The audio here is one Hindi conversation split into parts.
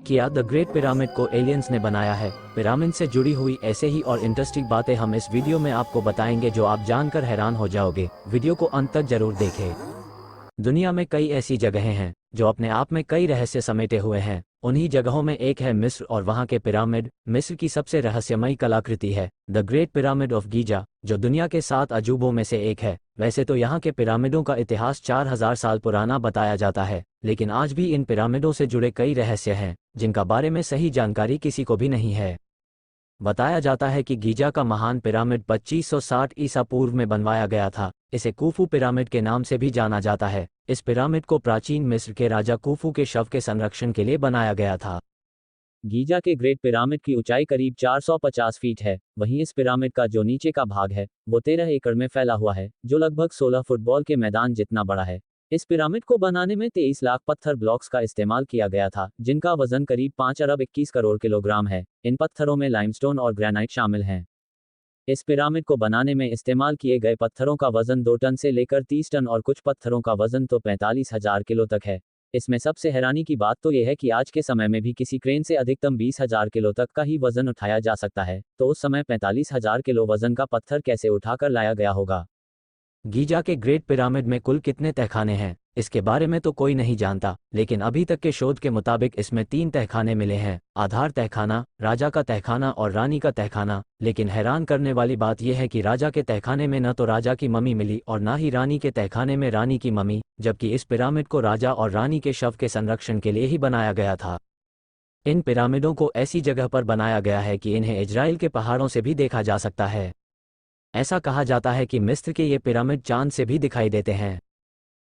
किया द ग्रेट पिरामिड को एलियंस ने बनाया है। पिरामिड से जुड़ी हुई ऐसे ही और इंटरेस्टिंग बातें हम इस वीडियो में आपको बताएंगे जो आप जानकर हैरान हो जाओगे। वीडियो को अंत तक जरूर देखें। दुनिया में कई ऐसी जगहें हैं जो अपने आप में कई रहस्य समेटे हुए हैं। उन्हीं जगहों में एक है मिस्र और वहाँ के पिरामिड। मिस्र की सबसे रहस्यमयी कलाकृति है the great pyramid of Giza, जो दुनिया के 7 अजूबों में से एक है। वैसे तो यहाँ के पिरामिडों का इतिहास 4000 साल पुराना बताया जाता है, लेकिन आज भी इन पिरामिडों से जुड़े कई रहस्य हैं जिनका बारे में सही जानकारी किसी को भी नहीं है। बताया जाता है कि गीजा का महान पिरामिड 2560 ईसा पूर्व में बनवाया गया था। इसे कूफू पिरामिड के नाम से भी जाना जाता है। इस पिरामिड को प्राचीन मिस्र के राजा कूफू के शव के संरक्षण के लिए बनाया गया था। गीजा के ग्रेट पिरामिड की ऊंचाई करीब 450 फीट है। वहीं इस पिरामिड का जो नीचे का भाग है वो 13 एकड़ में फैला हुआ है, जो लगभग 16 फुटबॉल के मैदान जितना बड़ा है। इस पिरामिड को बनाने में 23 लाख पत्थर ब्लॉक्स का इस्तेमाल किया गया था, जिनका वजन करीब 5 अरब 21 करोड़ किलोग्राम है। इन पत्थरों में लाइमस्टोन और ग्रेनाइट शामिल हैं। इस पिरामिड को बनाने में इस्तेमाल किए गए पत्थरों का वजन 2 टन से लेकर 30 टन और कुछ पत्थरों का वजन तो 45,000 किलो तक है। इसमें सबसे हैरानी की बात तो यह है कि आज के समय में भी किसी क्रेन से अधिकतम 20,000 किलो तक का ही वजन उठाया जा सकता है, तो उस समय 45,000 किलो वजन का पत्थर कैसे उठाकर लाया गया होगा। गीजा के ग्रेट पिरामिड में कुल कितने तहखाने हैं, इसके बारे में तो कोई नहीं जानता, लेकिन अभी तक के शोध के मुताबिक इसमें 3 तहखाने मिले हैं: आधार तहखाना, राजा का तहखाना और रानी का तहखाना। लेकिन हैरान करने वाली बात यह है कि राजा के तहखाने में न तो राजा की मम्मी मिली और न ही रानी के तहखाने में रानी की मम्मी, जबकि इस पिरामिड को राजा और रानी के शव के संरक्षण के लिए ही बनाया गया था। इन पिरामिडों को ऐसी जगह पर बनाया गया है कि इन्हें इजराइल के पहाड़ों से भी देखा जा सकता है। ऐसा कहा जाता है कि मिस्र के ये पिरामिड चांद से भी दिखाई देते हैं।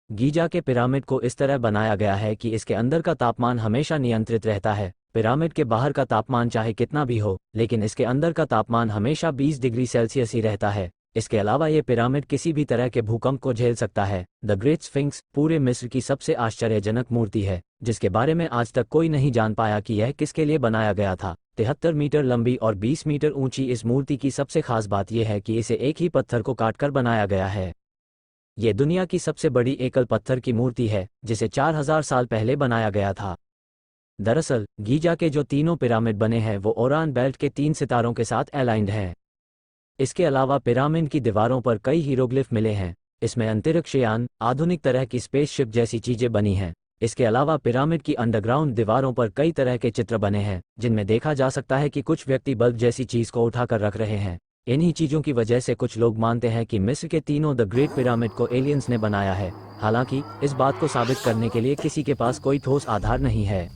गीजा के पिरामिड को इस तरह बनाया गया है कि इसके अंदर का तापमान हमेशा नियंत्रित रहता है। पिरामिड के बाहर का तापमान चाहे कितना भी हो, लेकिन इसके अंदर का तापमान हमेशा 20 डिग्री सेल्सियस ही रहता है। इसके अलावा ये पिरामिड किसी भी तरह के भूकंप को झेल सकता है। द ग्रेट स्फिंक्स पूरे मिस्र की सबसे आश्चर्यजनक मूर्ति है, जिसके बारे में आज तक कोई नहीं जान पाया कि यह किसके लिए बनाया गया था। 73 मीटर लंबी और 20 मीटर ऊंची इस मूर्ति की सबसे खास बात यह है कि इसे एक ही पत्थर को काटकर बनाया गया है। ये दुनिया की सबसे बड़ी एकल पत्थर की मूर्ति है, जिसे 4000 साल पहले बनाया गया था। दरअसल गीजा के जो तीनों पिरामिड बने हैं वो ओरान बेल्ट के 3 सितारों के साथ अलाइंड हैं। इसके अलावा पिरामिड की दीवारों पर कई हीरोग्लिफ मिले हैं। इसमें अंतरिक्ष यान, आधुनिक तरह की स्पेसशिप जैसी चीजें बनी हैं। इसके अलावा पिरामिड की अंडरग्राउंड दीवारों पर कई तरह के चित्र बने हैं, जिनमें देखा जा सकता है कि कुछ व्यक्ति बल्ब जैसी चीज को उठाकर रख रहे हैं। इन्हीं चीजों की वजह से कुछ लोग मानते हैं कि मिस्र के तीनों द ग्रेट पिरामिड को एलियंस ने बनाया है। हालांकि इस बात को साबित करने के लिए किसी के पास कोई ठोस आधार नहीं है।